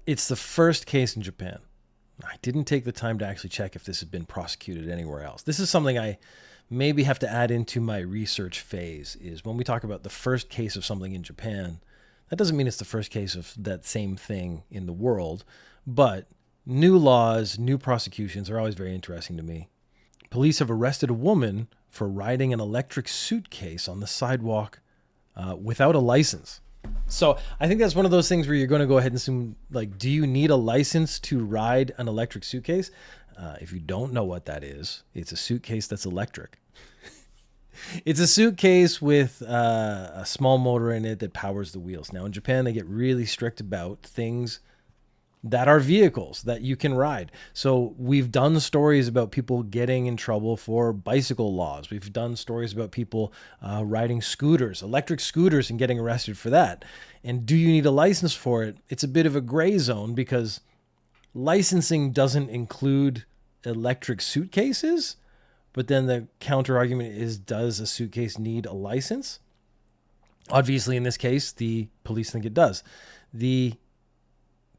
It's the first case in Japan. I didn't take the time to actually check if this had been prosecuted anywhere else. This is something I maybe have to add into my research phase, is when we talk about the first case of something in Japan, that doesn't mean it's the first case of that same thing in the world, but new laws, new prosecutions are always very interesting to me. Police have arrested a woman for riding an electric suitcase on the sidewalk without a license. So I think that's one of those things where you're going to go ahead and assume, like, do you need a license to ride an electric suitcase? If you don't know what that is, it's a suitcase that's electric. It's a suitcase with a small motor in it that powers the wheels. Now in Japan, they get really strict about things that are vehicles that you can ride. So we've done stories about people getting in trouble for bicycle laws. We've done stories about people riding scooters, electric scooters, and getting arrested for that. And do you need a license for it? It's a bit of a gray zone because licensing doesn't include electric suitcases. But then the counter argument is, does a suitcase need a license? Obviously, in this case, the police think it does. The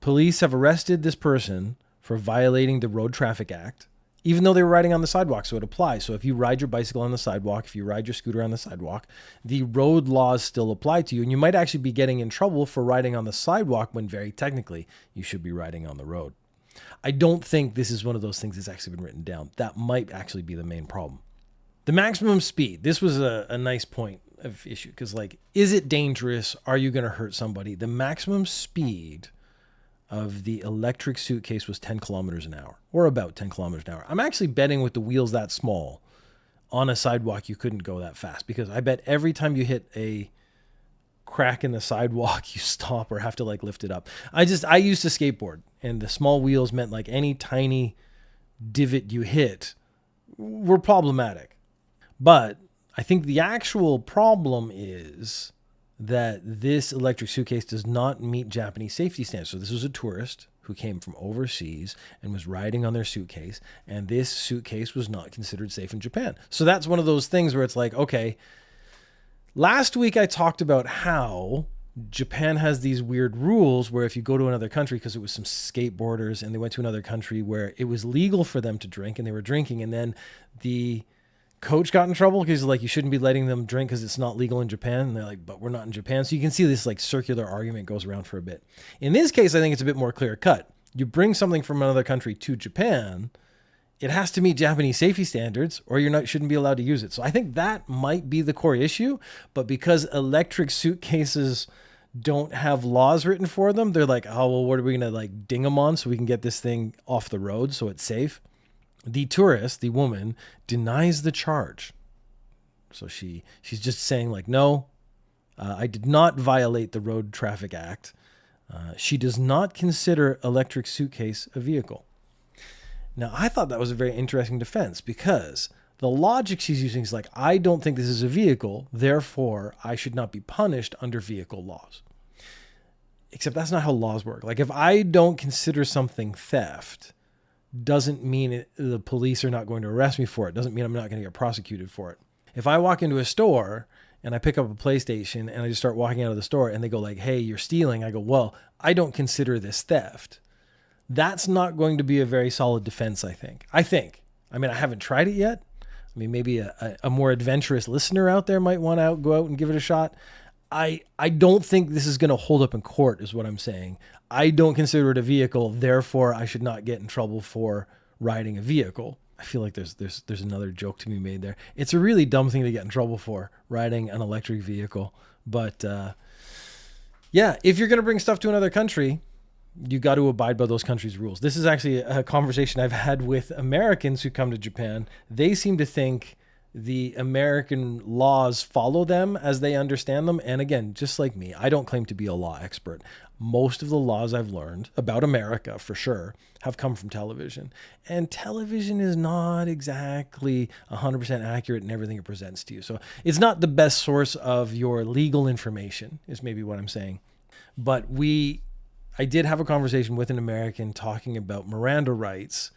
police have arrested this person for violating the Road Traffic Act, even though they were riding on the sidewalk, so it applies. So if you ride your bicycle on the sidewalk, if you ride your scooter on the sidewalk, the road laws still apply to you, and you might actually be getting in trouble for riding on the sidewalk when very technically you should be riding on the road. I don't think this is one of those things that's actually been written down. That might actually be the main problem. The maximum speed. This was a nice point of issue because, like, is it dangerous? Are you going to hurt somebody? The maximum speed of the electric suitcase was 10 kilometers an hour, or about 10 kilometers an hour. I'm actually betting with the wheels that small on a sidewalk, you couldn't go that fast, because I bet every time you hit a crack in the sidewalk, you stop or have to like lift it up. I used to skateboard, and the small wheels meant like any tiny divot you hit were problematic. But I think the actual problem is that this electric suitcase does not meet Japanese safety standards. So this was a tourist who came from overseas and was riding on their suitcase, and this suitcase was not considered safe in Japan. So that's one of those things where it's like, okay, last week I talked about how Japan has these weird rules where if you go to another country, because it was some skateboarders and they went to another country where it was legal for them to drink and they were drinking, and then the coach got in trouble because like, you shouldn't be letting them drink because it's not legal in Japan. And they're like, but we're not in Japan. So you can see this like circular argument goes around for a bit. In this case, I think it's a bit more clear cut. You bring something from another country to Japan, it has to meet Japanese safety standards or shouldn't be allowed to use it. So I think that might be the core issue, but because electric suitcases don't have laws written for them, they're like, oh, well, what are we going to like ding them on so we can get this thing off the road so it's safe? The tourist, the woman, denies the charge. So she's just saying like, no, I did not violate the Road Traffic Act. She does not consider electric suitcase a vehicle. Now, I thought that was a very interesting defense because the logic she's using is like, I don't think this is a vehicle, therefore I should not be punished under vehicle laws. Except that's not how laws work. Like, if I don't consider something theft, doesn't mean the police are not going to arrest me for it. Doesn't mean I'm not going to get prosecuted for it. If I walk into a store and I pick up a PlayStation and I just start walking out of the store and they go like, hey, you're stealing. I go, well, I don't consider this theft. That's not going to be a very solid defense, I think. I mean, I haven't tried it yet. I mean, maybe a more adventurous listener out there might want to go out and give it a shot. I don't think this is going to hold up in court is what I'm saying. I don't consider it a vehicle, therefore I should not get in trouble for riding a vehicle. I feel like there's another joke to be made there. It's a really dumb thing to get in trouble for, riding an electric vehicle. But yeah, if you're going to bring stuff to another country, you got to abide by those countries' rules. This is actually a conversation I've had with Americans who come to Japan. They seem to think the American laws follow them as they understand them. And again, just like me, I don't claim to be a law expert. Most of the laws I've learned about America, for sure, have come from television. And television is not exactly 100% accurate in everything it presents to you. So it's not the best source of your legal information, is maybe what I'm saying. But I did have a conversation with an American talking about Miranda rights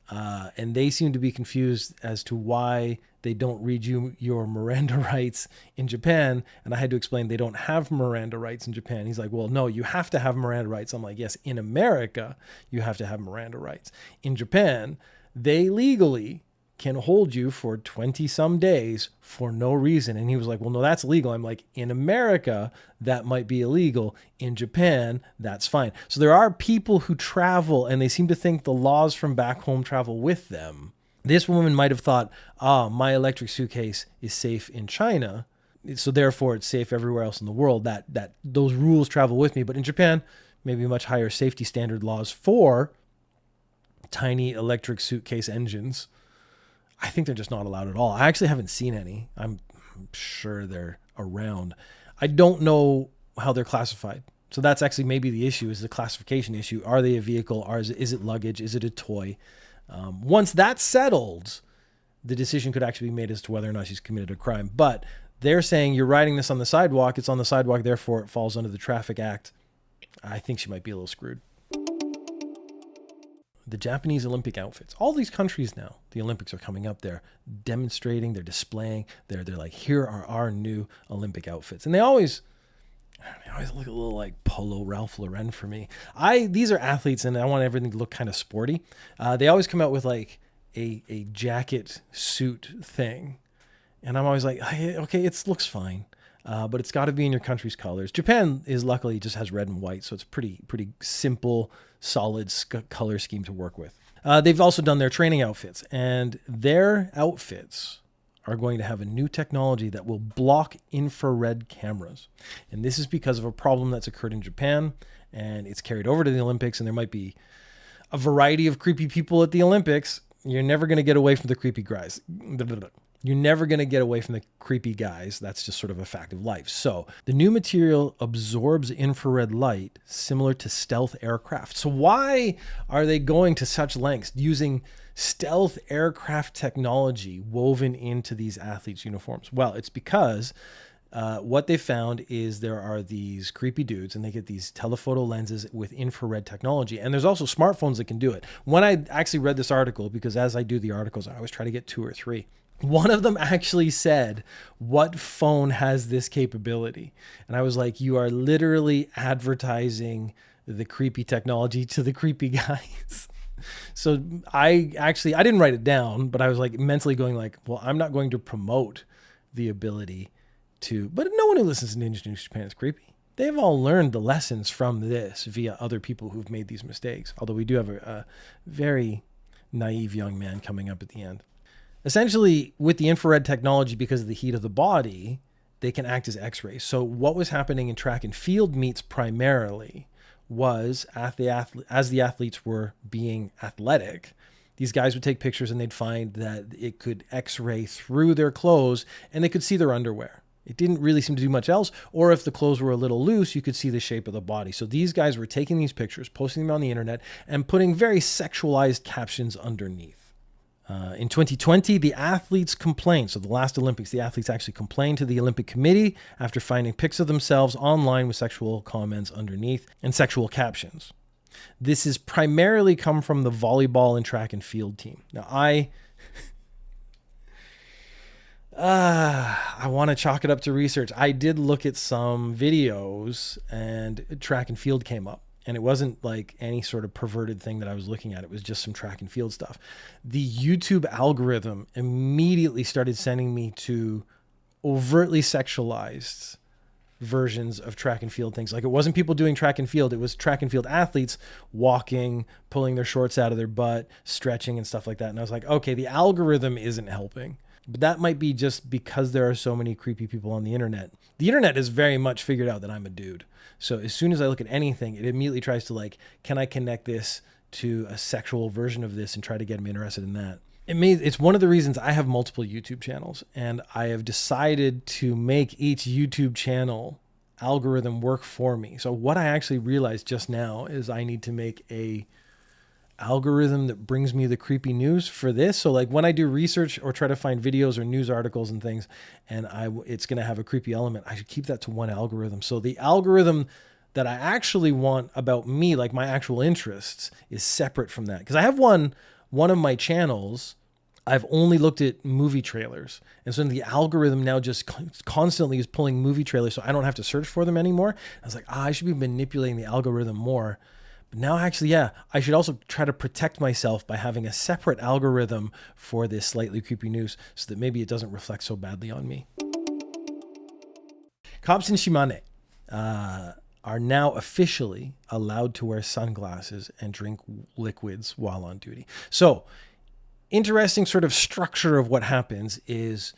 And they seem to be confused as to why they don't read you your Miranda rights in Japan. And I had to explain they don't have Miranda rights in Japan. He's like, well, no, you have to have Miranda rights. I'm like, yes, in America, you have to have Miranda rights. In Japan, they legally can hold you for 20 some days for no reason. And he was like, well, no, that's illegal. I'm like, in America, that might be illegal. In Japan, that's fine. So there are people who travel and they seem to think the laws from back home travel with them. This woman might have thought, my electric suitcase is safe in China, so therefore it's safe everywhere else in the world. That those rules travel with me. But in Japan, maybe much higher safety standard laws for tiny electric suitcase engines. I think they're just not allowed at all. I actually haven't seen any. I'm sure they're around. I don't know how they're classified. So that's actually maybe the issue, is the classification issue. Are they a vehicle? Or is it luggage? Is it a toy? Once that's settled, the decision could actually be made as to whether or not she's committed a crime. But they're saying you're riding this on the sidewalk. It's on the sidewalk, therefore it falls under the Traffic Act. I think she might be a little screwed. The Japanese Olympic outfits. All these countries now, the Olympics are coming up. They're demonstrating, they're displaying. They're like, here are our new Olympic outfits. And they always look a little like Polo Ralph Lauren for me. These are athletes and I want everything to look kind of sporty. They always come out with like a jacket suit thing. And I'm always like, hey, okay, it looks fine. But it's got to be in your country's colors. Japan is luckily just has red and white. So it's pretty simple, solid color scheme to work with. They've also done their training outfits, and their outfits are going to have a new technology that will block infrared cameras. And this is because of a problem that's occurred in Japan, and it's carried over to the Olympics, and there might be a variety of creepy people at the Olympics. You're never going to get away from the creepy guys. You're never going to get away from the creepy guys. That's just sort of a fact of life. So the new material absorbs infrared light similar to stealth aircraft. So why are they going to such lengths using stealth aircraft technology woven into these athletes' uniforms? Well, it's because what they found is there are these creepy dudes and they get these telephoto lenses with infrared technology. And there's also smartphones that can do it. When I actually read this article, because as I do the articles, I always try to get 2 or 3. One of them actually said, what phone has this capability? And I was like, you are literally advertising the creepy technology to the creepy guys. So I didn't write it down, but I was like mentally going like, well, I'm not going to promote the ability to, but no one who listens to Ninja News Japan is creepy. They've all learned the lessons from this via other people who've made these mistakes. Although we do have a very naive young man coming up at the end. Essentially, with the infrared technology, because of the heat of the body, they can act as x-rays. So what was happening in track and field meets primarily was as the athletes were being athletic, these guys would take pictures and they'd find that it could x-ray through their clothes and they could see their underwear. It didn't really seem to do much else. Or if the clothes were a little loose, you could see the shape of the body. So these guys were taking these pictures, posting them on the internet, and putting very sexualized captions underneath. In 2020, the athletes complained. So the last Olympics, the athletes actually complained to the Olympic Committee after finding pics of themselves online with sexual comments underneath and sexual captions. This has primarily come from the volleyball and track and field team. Now, I want to chalk it up to research. I did look at some videos and track and field came up. And it wasn't like any sort of perverted thing that I was looking at. It was just some track and field stuff. The YouTube algorithm immediately started sending me to overtly sexualized versions of track and field things. Like it wasn't people doing track and field. It was track and field athletes walking, pulling their shorts out of their butt, stretching and stuff like that. And I was like, okay, the algorithm isn't helping. But that might be just because there are so many creepy people on the internet. The internet has very much figured out that I'm a dude. So as soon as I look at anything, it immediately tries to like, can I connect this to a sexual version of this and try to get me interested in that? It's one of the reasons I have multiple YouTube channels, and I have decided to make each YouTube channel algorithm work for me. So what I actually realized just now is I need to make a algorithm that brings me the creepy news for this. So like when I do research or try to find videos or news articles and things, and it's going to have a creepy element, I should keep that to one algorithm. So the algorithm that I actually want about me, like my actual interests, is separate from that. Because I have one one of my channels, I've only looked at movie trailers. And so the algorithm now just constantly is pulling movie trailers so I don't have to search for them anymore. I was like, I should be manipulating the algorithm more. But now actually, yeah, I should also try to protect myself by having a separate algorithm for this slightly creepy news so that maybe it doesn't reflect so badly on me. Cops in Shimane are now officially allowed to wear sunglasses and drink liquids while on duty. So, interesting sort of structure of what happens is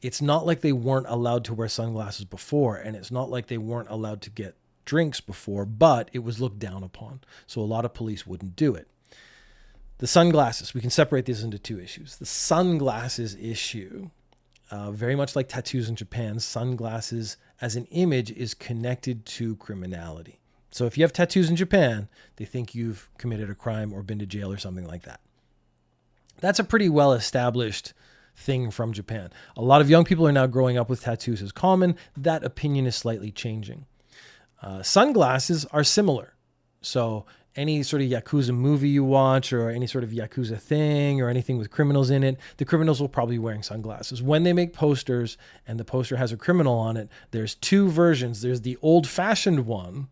it's not like they weren't allowed to wear sunglasses before, and it's not like they weren't allowed to get drinks before, but it was looked down upon. So a lot of police wouldn't do it. The sunglasses, we can separate this into two issues. The sunglasses issue, very much like tattoos in Japan, sunglasses as an image is connected to criminality. So if you have tattoos in Japan, they think you've committed a crime or been to jail or something like that. That's a pretty well-established thing from Japan. A lot of young people are now growing up with tattoos as common. That opinion is slightly changing. Sunglasses are similar. So any sort of Yakuza movie you watch or any sort of Yakuza thing or anything with criminals in it, the criminals will probably be wearing sunglasses. When they make posters and the poster has a criminal on it, there's two versions. There's the old-fashioned one,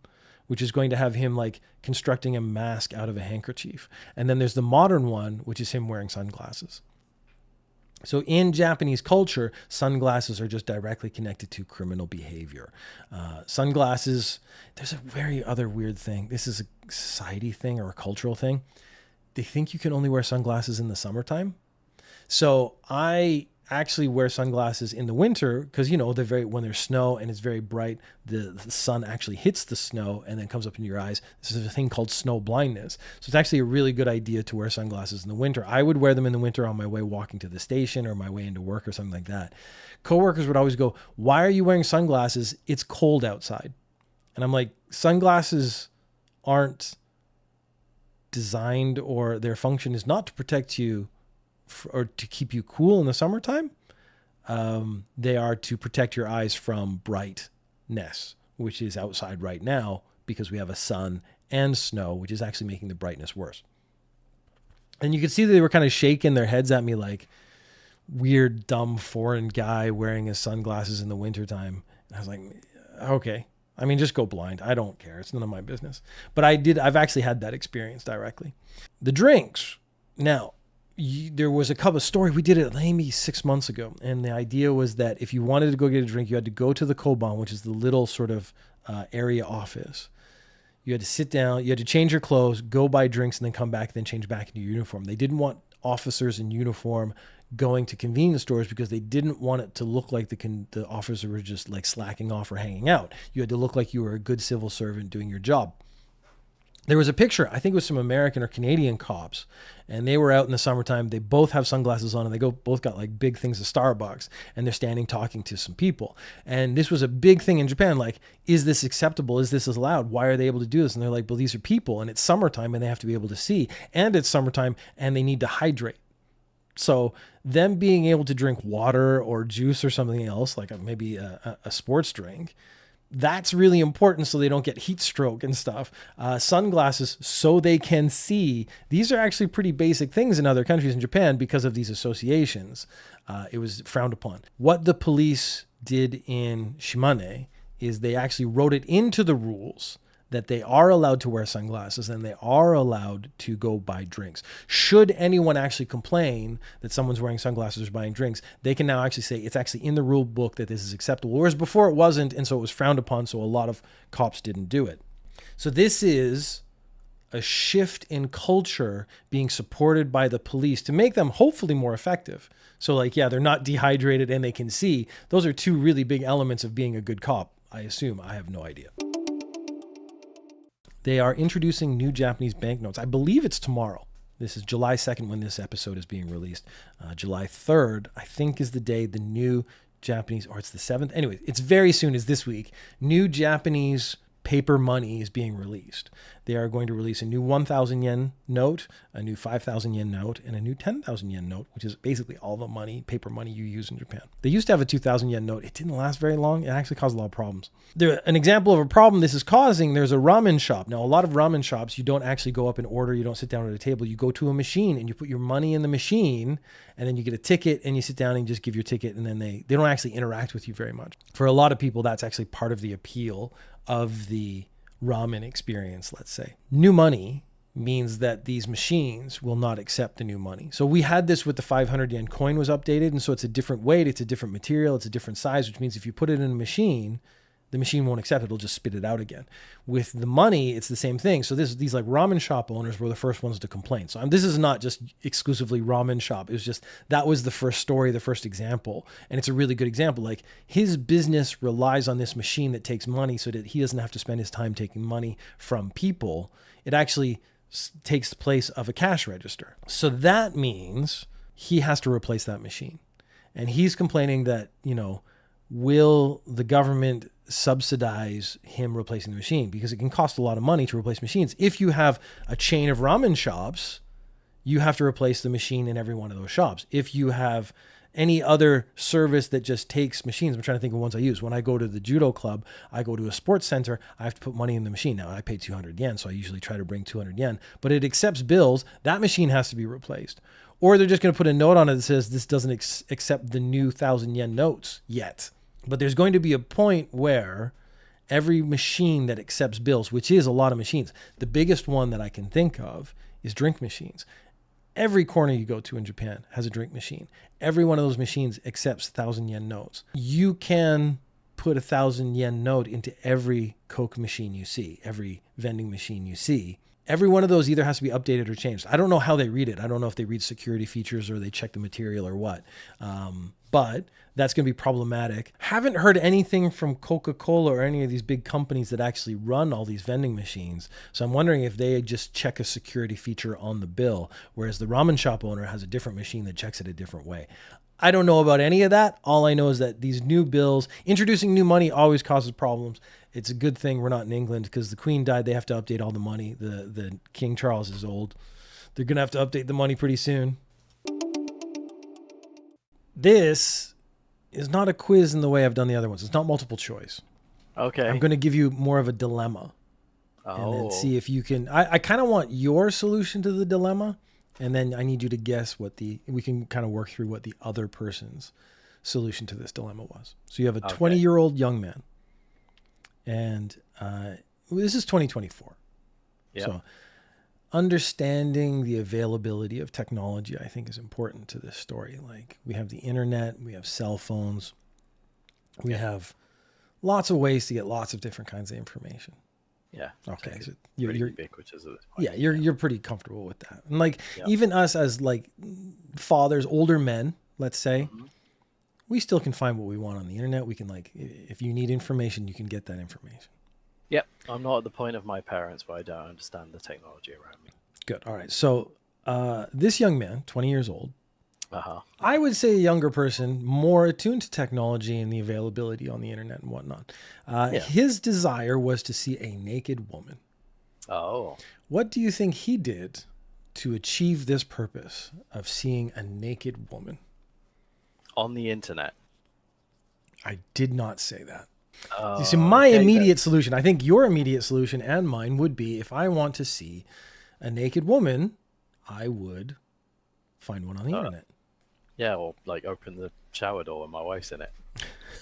which is going to have him like constructing a mask out of a handkerchief. And then there's the modern one, which is him wearing sunglasses. So in Japanese culture, sunglasses are just directly connected to criminal behavior. Sunglasses, there's a very other weird thing. This is a society thing or a cultural thing. They think you can only wear sunglasses in the summertime. So I actually wear sunglasses in the winter because, you know, when there's snow and it's very bright, the sun actually hits the snow and then comes up into your eyes. This is a thing called snow blindness. So it's actually a really good idea to wear sunglasses in the winter. I would wear them in the winter on my way walking to the station or my way into work or something like that. Coworkers would always go, "Why are you wearing sunglasses? It's cold outside." And I'm like, sunglasses aren't designed, or their function is not to protect you or to keep you cool in the summertime. They are to protect your eyes from brightness, which is outside right now because we have a sun and snow, which is actually making the brightness worse. And you could see that they were kind of shaking their heads at me like weird, dumb foreign guy wearing his sunglasses in the wintertime. And I was like, okay. I mean, just go blind. I don't care. It's none of my business. But I've actually had that experience directly. The drinks. Now, there was a cup of story. We did it maybe 6 months ago. And the idea was that if you wanted to go get a drink, you had to go to the Koban, which is the little sort of area office. You had to sit down, you had to change your clothes, go buy drinks, and then come back, then change back into your uniform. They didn't want officers in uniform going to convenience stores because they didn't want it to look like the officers were just like slacking off or hanging out. You had to look like you were a good civil servant doing your job. There was a picture, I think it was some American or Canadian cops, and they were out in the summertime. They both have sunglasses on, and they both got like big things of Starbucks, and they're standing talking to some people. And this was a big thing in Japan. Like, is this acceptable? Is this allowed? Why are they able to do this? And they're like, well, these are people, and it's summertime, and they have to be able to see, and it's summertime, and they need to hydrate. So them being able to drink water or juice or something else, like maybe a sports drink, that's really important so they don't get heat stroke and stuff. Sunglasses so they can see. These are actually pretty basic things in other countries. In Japan, because of these associations, it was frowned upon. What the police did in Shimane is they actually wrote it into the rules that they are allowed to wear sunglasses and they are allowed to go buy drinks. Should anyone actually complain that someone's wearing sunglasses or buying drinks, they can now actually say it's actually in the rule book that this is acceptable. Whereas before it wasn't, and so it was frowned upon, so a lot of cops didn't do it. So this is a shift in culture being supported by the police to make them hopefully more effective. So like, yeah, they're not dehydrated and they can see. Those are two really big elements of being a good cop, I assume. I have no idea. They are introducing new Japanese banknotes. I believe it's tomorrow. This is July 2nd when this episode is being released. July 3rd, I think, is the day the new Japanese, or it's the 7th. Anyway, it's very soon, it's this week. New Japanese paper money is being released. They are going to release a new 1,000 yen note, a new 5,000 yen note, and a new 10,000 yen note, which is basically all the money, paper money you use in Japan. They used to have a 2,000 yen note. It didn't last very long. It actually caused a lot of problems. An example of a problem this is causing, there's a ramen shop. Now, a lot of ramen shops, you don't actually go up and order. You don't sit down at a table. You go to a machine and you put your money in the machine, and then you get a ticket and you sit down and you just give your ticket, and then they don't actually interact with you very much. For a lot of people, that's actually part of the appeal of the ramen experience, let's say. New money means that these machines will not accept the new money. So we had this with the 500 yen coin was updated, and so it's a different weight, it's a different material, it's a different size, which means if you put it in a machine, the machine won't accept it. It'll just spit it out again. With the money, it's the same thing. So these like ramen shop owners were the first ones to complain. So this is not just exclusively ramen shop. It was just, that was the first story, the first example. And it's a really good example. Like his business relies on this machine that takes money so that he doesn't have to spend his time taking money from people. It actually takes the place of a cash register. So that means he has to replace that machine. And he's complaining that, will the government subsidize him replacing the machine? Because it can cost a lot of money to replace machines. If you have a chain of ramen shops, you have to replace the machine in every one of those shops. If you have any other service that just takes machines, I'm trying to think of ones I use. When I go to the judo club, I go to a sports center, I have to put money in the machine. Now I pay 200 yen, so I usually try to bring 200 yen, but it accepts bills. That machine has to be replaced. Or they're just going to put a note on it that says this doesn't accept the new 1,000 yen notes yet. But there's going to be a point where every machine that accepts bills, which is a lot of machines, the biggest one that I can think of is drink machines. Every corner you go to in Japan has a drink machine. Every one of those machines accepts 1,000 yen notes. You can put 1,000 yen note into every Coke machine you see, every vending machine you see. Every one of those either has to be updated or changed. I don't know how they read it. I don't know if they read security features or they check the material or what. But that's going to be problematic. Haven't heard anything from Coca-Cola or any of these big companies that actually run all these vending machines. So I'm wondering if they just check a security feature on the bill, whereas the ramen shop owner has a different machine that checks it a different way. I don't know about any of that. All I know is that these new bills, introducing new money always causes problems. It's a good thing we're not in England because the Queen died. They have to update all the money. The King Charles is old. They're going to have to update the money pretty soon. This is not a quiz in the way I've done the other ones. It's not multiple choice. Okay. I'm going to give you more of a dilemma. And then see if you can... I kind of want your solution to the dilemma. And then I need you to guess we can kind of work through what the other person's solution to this dilemma was. So you have a 20-year-old young man. And this is 2024. Yeah. So understanding the availability of technology, I think, is important to this story. Like we have the internet, we have cell phones, we have lots of ways to get lots of different kinds of information. Yeah. Okay. So you're ubiquitous at this point. Yeah, you're pretty comfortable with that. And like even us as like fathers, older men, let's say, we still can find what we want on the internet. We can if you need information, you can get that information. Yep. I'm not at the point of my parents where I don't understand the technology around me. Good. All right. So this young man, 20 years old, I would say a younger person, more attuned to technology and the availability on the internet and whatnot. His desire was to see a naked woman. Oh. What do you think he did to achieve this purpose of seeing a naked woman? On the internet. I did not say that. You see, my immediate solution, I think your immediate solution and mine would be if I want to see a naked woman, I would find one on the internet. Yeah, or open the shower door when my wife's in it.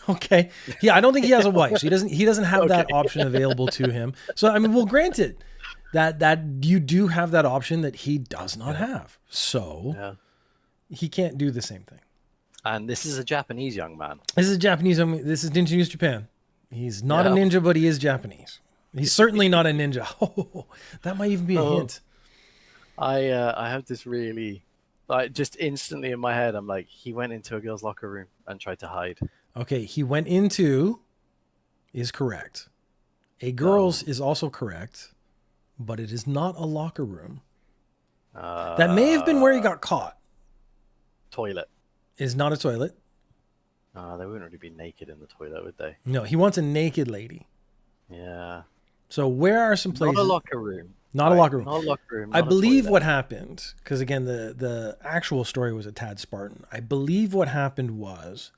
Okay. Yeah, I don't think he has a wife. So he doesn't have that option available to him. So I mean, well, granted that you do have that option that he does not have. So he can't do the same thing. And this is a Japanese young man. This is This is Ninja News Japan. He's not a ninja, but he is Japanese. He's certainly not a ninja. Oh, that might even be a hint. I have this really, just instantly in my head, I'm like, he went into a girl's locker room and tried to hide. Okay, he went into is correct. A girl's is also correct, but it is not a locker room. That may have been where he got caught. Toilet. Is not a toilet. They wouldn't really be naked in the toilet, would they? No, he wants a naked lady. Yeah. So where are some Not a places? locker room. Not a Right. locker room. Not a locker room. I Not a believe toilet. what happened, because again, the actual story was a tad Spartan. I believe what happened was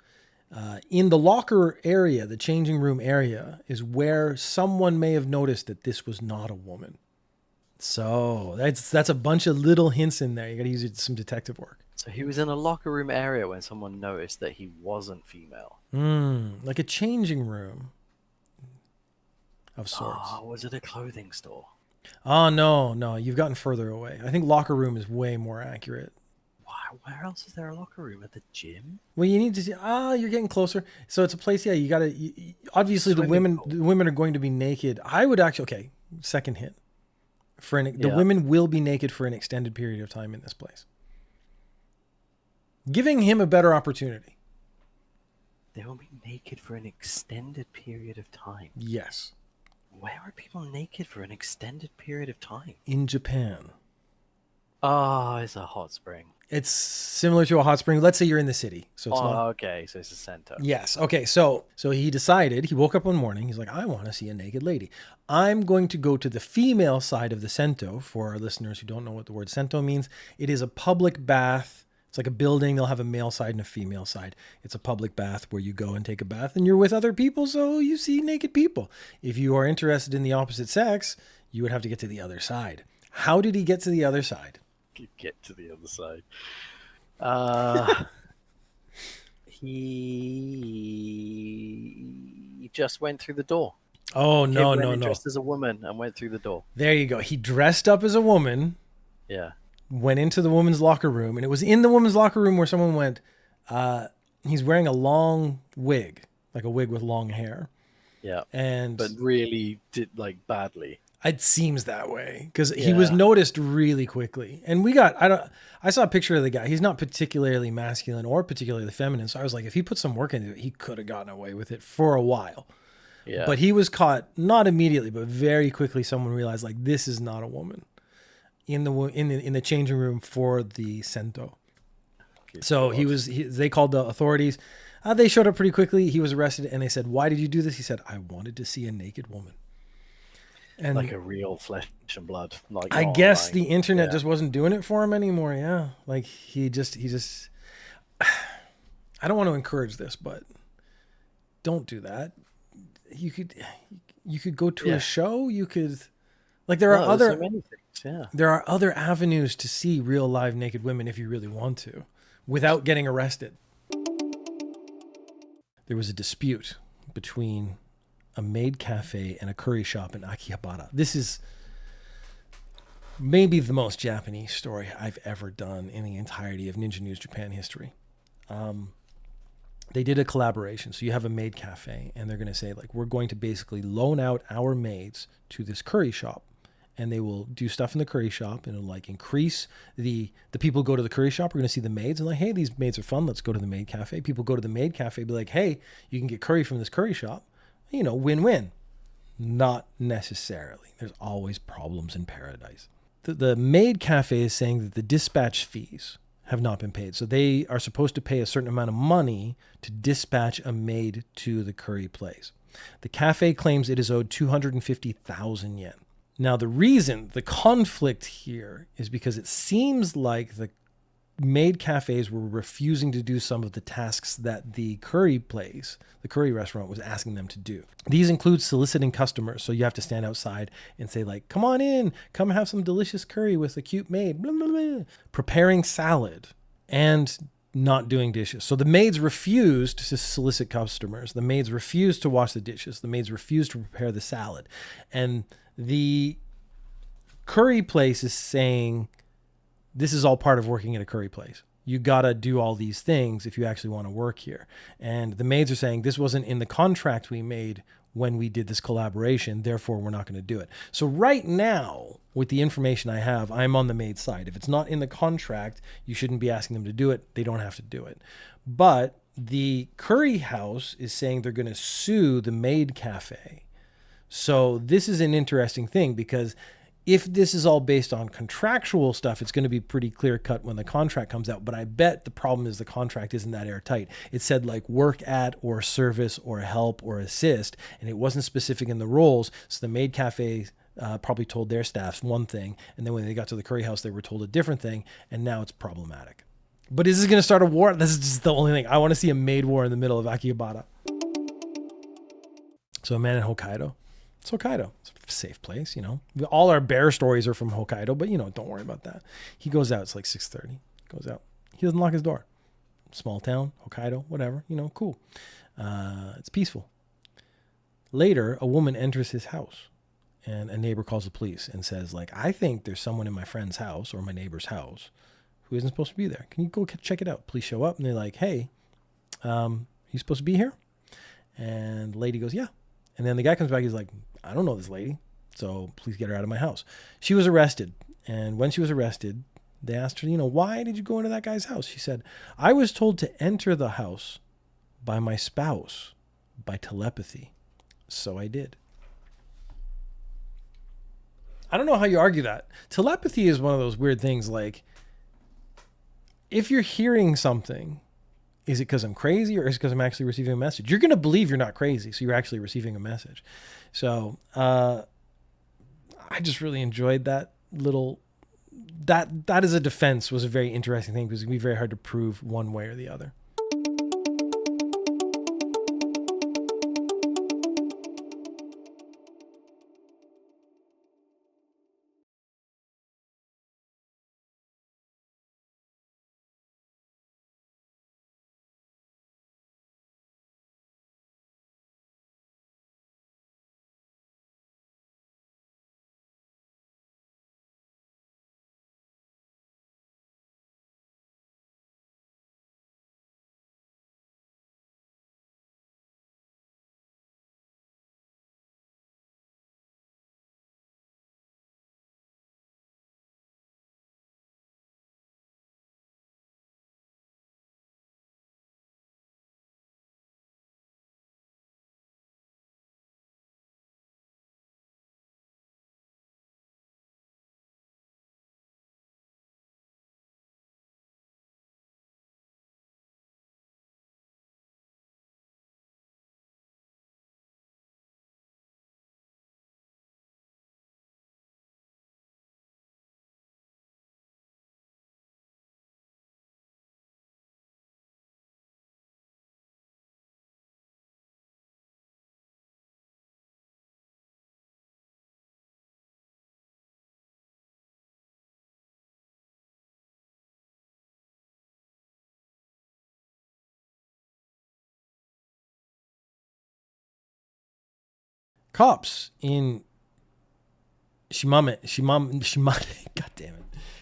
in the locker area, the changing room area, is where someone may have noticed that this was not a woman. So that's a bunch of little hints in there. You got to use some detective work. So he was in a locker room area when someone noticed that he wasn't female. Like a changing room of sorts. Oh, was it a clothing store? Oh, no, you've gotten further away. I think locker room is way more accurate. Why? Where else is there a locker room? At the gym? Well, you need to see. You're getting closer. So it's a place. Yeah, you got to. Obviously, the Swimming women. pool. The women are going to be naked. I would actually. Okay, second hint. The Yeah. women will be naked for an extended period of time in this place, giving him a better opportunity. They will be naked for an extended period of time. Yes, Where are people naked for an extended period of time? in Japan. Oh, it's a hot spring. It's similar to a hot spring. Let's say you're in the city, so it's not. Okay, so it's a center. Yes. Okay. So he decided. He woke up one morning. He's like, I want to see a naked lady. I'm going to go to the female side of the sento. For our listeners who don't know what the word sento means, it is a public bath. It's like a building. They'll have a male side and a female side. It's a public bath where you go and take a bath, and you're with other people, so you see naked people. If you are interested in the opposite sex, you would have to get to the other side. How did he get to the other side? Get to the other side. He just went through the door. Oh, Kid no, went no, in no. dressed as a woman and went through the door. There you go. He dressed up as a woman, Yeah. went into the woman's locker room, and it was in the woman's locker room where someone went, he's wearing a long wig, like a wig with long hair. Yeah. And But really did like badly. it seems that way because he was noticed really quickly. And I saw a picture of the guy. He's not particularly masculine or particularly feminine. So I was like, if he put some work into it, he could have gotten away with it for a while. Yeah. But he was caught, not immediately, but very quickly. Someone realized like, this is not a woman in the changing room for the sento. So they called the authorities. They showed up pretty quickly. He was arrested and they said, why did you do this? He said, I wanted to see a naked woman. And like a real flesh and blood. Like I guess the internet just wasn't doing it for him anymore. Yeah. Like he just, I don't want to encourage this, but don't do that. You could go to a show. You could, like, there are so many things. Yeah. There are other avenues to see real live naked women if you really want to, without getting arrested. There was a dispute between a maid cafe and a curry shop in Akihabara. This is maybe the most Japanese story I've ever done in the entirety of Ninja News Japan history. They did a collaboration. So you have a maid cafe and they're going to say, like, we're going to basically loan out our maids to this curry shop. And they will do stuff in the curry shop and it'll like increase the people go to the curry shop are going to see the maids and like, hey, these maids are fun. Let's go to the maid cafe. People go to the maid cafe, be like, hey, you can get curry from this curry shop. Win-win. Not necessarily. There's always problems in paradise. The maid cafe is saying that the dispatch fees have not been paid. So they are supposed to pay a certain amount of money to dispatch a maid to the curry place. The cafe claims it is owed 250,000 yen. Now, the conflict here is because it seems like the maid cafes were refusing to do some of the tasks that the curry restaurant was asking them to do. These include soliciting customers. So you have to stand outside and say like, come on in, come have some delicious curry with a cute maid, blah, blah, blah. Preparing salad and not doing dishes. So the maids refused to solicit customers. The maids refused to wash the dishes. The maids refused to prepare the salad. And the curry place is saying, this is all part of working at a curry place. You got to do all these things if you actually want to work here. And the maids are saying this wasn't in the contract we made when we did this collaboration. Therefore, we're not going to do it. So right now, with the information I have, I'm on the maid's side. If it's not in the contract, you shouldn't be asking them to do it. They don't have to do it. But the curry house is saying they're going to sue the maid cafe. So this is an interesting thing because if this is all based on contractual stuff, it's going to be pretty clear cut when the contract comes out. But I bet the problem is the contract isn't that airtight. It said like work at or service or help or assist, and it wasn't specific in the roles. So the maid cafe probably told their staffs one thing, and then when they got to the curry house, they were told a different thing, and now it's problematic. But is this going to start a war? This is just the only thing. I want to see a maid war in the middle of Akihabara. So a man in Hokkaido. It's Hokkaido. It's a safe place, you know. All our bear stories are from Hokkaido, but, you know, don't worry about that. He goes out. It's like 6:30. Goes out. He doesn't lock his door. Small town, Hokkaido, whatever. You know, cool. It's peaceful. Later, a woman enters his house, and a neighbor calls the police and says, like, I think there's someone in my friend's house or my neighbor's house who isn't supposed to be there. Can you go check it out? Police show up, and they're like, hey, he's supposed to be here? And the lady goes, yeah. And then the guy comes back. He's like, I don't know this lady, so please get her out of my house. She was arrested. And when she was arrested, they asked her, you know, why did you go into that guy's house? She said, I was told to enter the house by my spouse by telepathy. So I did. I don't know how you argue that. Telepathy is one of those weird things. Like, if you're hearing something, is it because I'm crazy or is it because I'm actually receiving a message? You're going to believe you're not crazy, so you're actually receiving a message. So I just really enjoyed that little, that as a defense was a very interesting thing because it can be very hard to prove one way or the other. Cops in Shimane, God damn it.